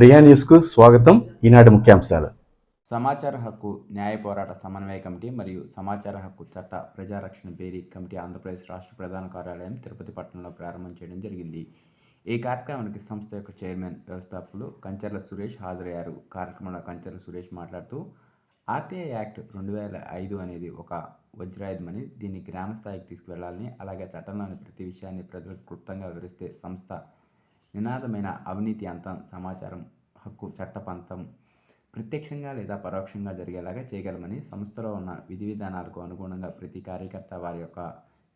ప్రియా న్యూస్కు స్వాగతం. ఈనాటి ముఖ్యాంశాలు. సమాచార హక్కు న్యాయ పోరాట సమన్వయ కమిటీ మరియు సమాచార హక్కు చట్ట ప్రజారక్షణ బేరీ కమిటీ ఆంధ్రప్రదేశ్ రాష్ట్ర ప్రధాన కార్యాలయం తిరుపతి పట్టణంలో ప్రారంభం చేయడం జరిగింది. ఈ కార్యక్రమానికి సంస్థ యొక్క చైర్మన్ వ్యవస్థాపకులు కంచర్ల సురేష్ హాజరయ్యారు. కార్యక్రమంలో కంచర్ల సురేష్ మాట్లాడుతూ ఆర్టీఐ యాక్ట్ 2005 అనేది ఒక వజ్రాయుధమని, దీన్ని గ్రామ స్థాయికి తీసుకువెళ్లాలని, అలాగే చట్టంలోని ప్రతి విషయాన్ని ప్రజలకు క్లుప్తంగా వివరిస్తే సంస్థ నినాదమైన అవినీతి అంతం సమాచారం హక్కు చట్టపంతం ప్రత్యక్షంగా లేదా పరోక్షంగా జరిగేలాగా చేయగలమని, సంస్థలో ఉన్న విధి విధానాలకు అనుగుణంగా ప్రతి కార్యకర్త వారి యొక్క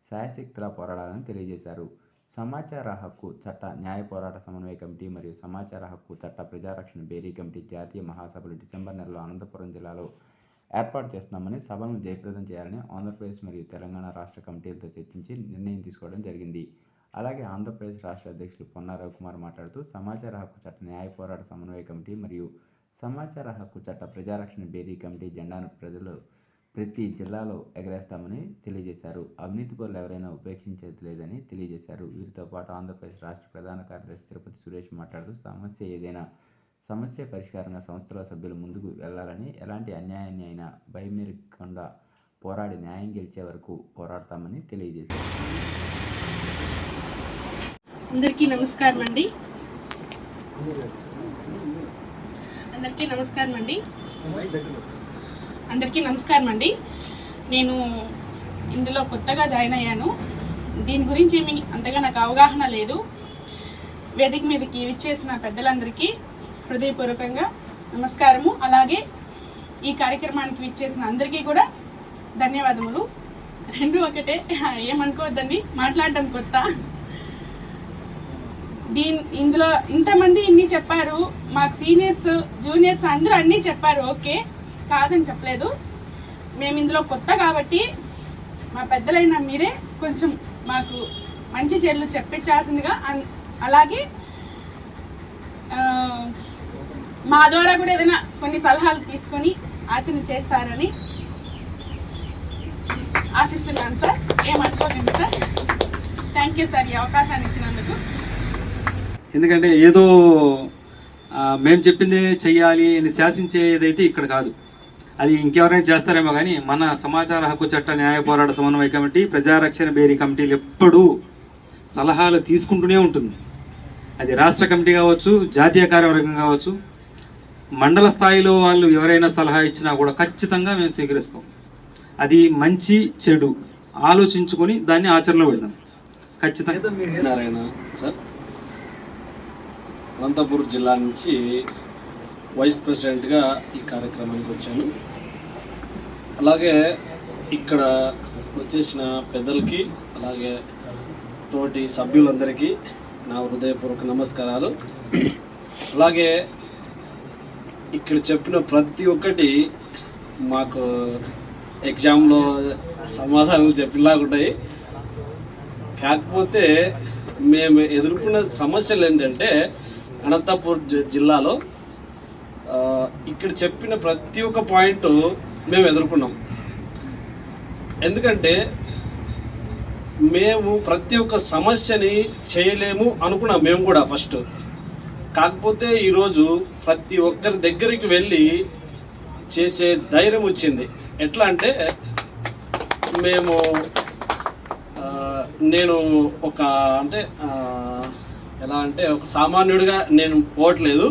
శాయశక్తులా పోరాడాలని తెలియజేశారు. సమాచార హక్కు చట్ట న్యాయ పోరాట సమన్వయ కమిటీ మరియు సమాచార హక్కు చట్ట ప్రజారక్షణ బేరీ కమిటీ జాతీయ మహాసభలు డిసెంబర్ నెలలో అనంతపురం జిల్లాలో ఏర్పాటు చేస్తున్నామని, సభలను జయప్రదం చేయాలని ఆంధ్రప్రదేశ్ మరియు తెలంగాణ రాష్ట్ర కమిటీలతో చర్చించి నిర్ణయం తీసుకోవడం జరిగింది. అలాగే ఆంధ్రప్రదేశ్ రాష్ట్ర అధ్యక్షులు పొన్నా రవికుమార్ మాట్లాడుతూ సమాచార హక్కు చట్ట న్యాయ పోరాట సమన్వయ కమిటీ మరియు సమాచార హక్కు చట్ట ప్రజారక్షణ బేరీ కమిటీ జెండాను ప్రతి జిల్లాలో ఎగరేస్తామని తెలియజేశారు. అవినీతి పరులు ఎవరైనా ఉపేక్షించేది లేదని తెలియజేశారు. వీరితో పాటు ఆంధ్రప్రదేశ్ రాష్ట్ర ప్రధాన కార్యదర్శి తిరుపతి సురేష్ మాట్లాడుతూ ఏదైనా సమస్య పరిష్కారంగా సంస్థల సభ్యులు ముందుకు వెళ్లాలని, ఎలాంటి అన్యాయాన్ని అయినా భయమెరగకుండా పోరాడి న్యాయం గెలిచే వరకు పోరాడతామని తెలియజేశారు. అందరికీ నమస్కారం అండి. నేను ఇందులో కొత్తగా జాయిన్ అయ్యాను. దీని గురించి ఏమి అంతగా నాకు అవగాహన లేదు. వేదిక మీదకి విచ్చేసిన పెద్దలందరికీ హృదయపూర్వకంగా నమస్కారము. అలాగే ఈ కార్యక్రమానికి విచ్చేసిన అందరికీ కూడా ధన్యవాదములు. రెండు ఒకటే, ఏమనుకోవద్దండి, మాట్లాడడం కొత్త. ఇందులో ఇంతమంది ఇన్ని చెప్పారు, మాకు సీనియర్స్ జూనియర్స్ అందరూ అన్నీ చెప్పారు, ఓకే, కాదని చెప్పలేదు. మేము ఇందులో కొత్త కాబట్టి మా పెద్దలైన మీరే కొంచెం మాకు మంచి చెడులు చెప్పించాల్సిందిగా, అలాగే మా ద్వారా కూడా ఏదైనా కొన్ని సలహాలు తీసుకొని ఆచరణ చేస్తారని ఆశిస్తున్నాను సార్. ఏమనుకోకండి సార్. థ్యాంక్ యూ సార్ ఈ అవకాశాన్ని ఇచ్చినందుకు. ఎందుకంటే ఏదో మేము చెప్పిందే చెయ్యాలి అని శాసించేదైతే ఇక్కడ కాదు, అది ఇంకెవరైనా చేస్తారేమో కానీ మన సమాచార హక్కు చట్ట న్యాయ పోరాట సమన్వయ కమిటీ ప్రజారక్షణ బేరీ కమిటీలు ఎప్పుడూ సలహాలు తీసుకుంటూనే ఉంటుంది. అది రాష్ట్ర కమిటీ కావచ్చు, జాతీయ కార్యవర్గం కావచ్చు, మండల స్థాయిలో వాళ్ళు ఎవరైనా సలహా ఇచ్చినా కూడా ఖచ్చితంగా మేము స్వీకరిస్తాం. అది మంచి చెడు ఆలోచించుకొని దాన్ని ఆచరణలో పెడతాం ఖచ్చితంగా. నారాయణ సార్, అనంతపురం జిల్లా నుంచి వైస్ ప్రెసిడెంట్గా ఈ కార్యక్రమానికి వచ్చాను. అలాగే ఇక్కడ వచ్చేసిన పెద్దలకి, అలాగే తోటి సభ్యులందరికీ నా హృదయపూర్వక నమస్కారాలు. అలాగే ఇక్కడ చెప్పిన ప్రతి ఒక్కటి మాకు ఎగ్జామ్లో సమాధానాలు చెప్పేలాగా ఉంటాయి. కాకపోతే మేము ఎదుర్కొన్న సమస్యలు ఏంటంటే, అనంతపురం జిల్లాలో ఇక్కడ చెప్పిన ప్రతి ఒక్క పాయింట్ మేము ఎదుర్కొన్నాం. ఎందుకంటే మేము ప్రతి ఒక్క సమస్యని చేయలేము అనుకున్నాం మేము కూడా ఫస్ట్. కాకపోతే ఈరోజు ప్రతి ఒక్కరి దగ్గరికి వెళ్ళి చేసే ధైర్యం వచ్చింది. ఎట్లా అంటే, నేను ఒక ఎలా అంటే ఒక సామాన్యుడిగా నేను పోవట్లేదు.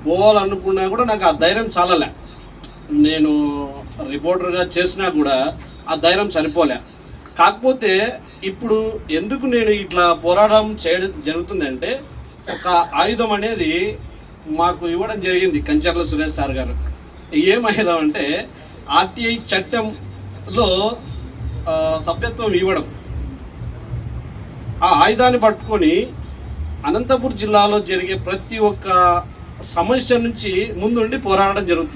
పోవాలనుకున్నా కూడా నాకు ఆ ధైర్యం చాలలే. నేను రిపోర్టర్గా చేసినా కూడా ఆ ధైర్యం సరిపోలే. కాకపోతే ఇప్పుడు ఎందుకు నేను ఇట్లా పోరాటం చేయడం జరుగుతుందంటే, ఒక ఆయుధం అనేది మాకు ఇవ్వడం జరిగింది కంచర్ల సురేష్ సార్ గారు. ఏం ఆయుధం అంటే, ఆర్టీఐ చట్టంలో సభ్యత్వం ఇవ్వడం. ఆ ఆయుధాన్ని పట్టుకొని అనంతపురం జిల్లాలో జరిగే ప్రతి ఒక్క సమస్య నుంచి ముందుండి పోరాడడం జరుగుతుంది.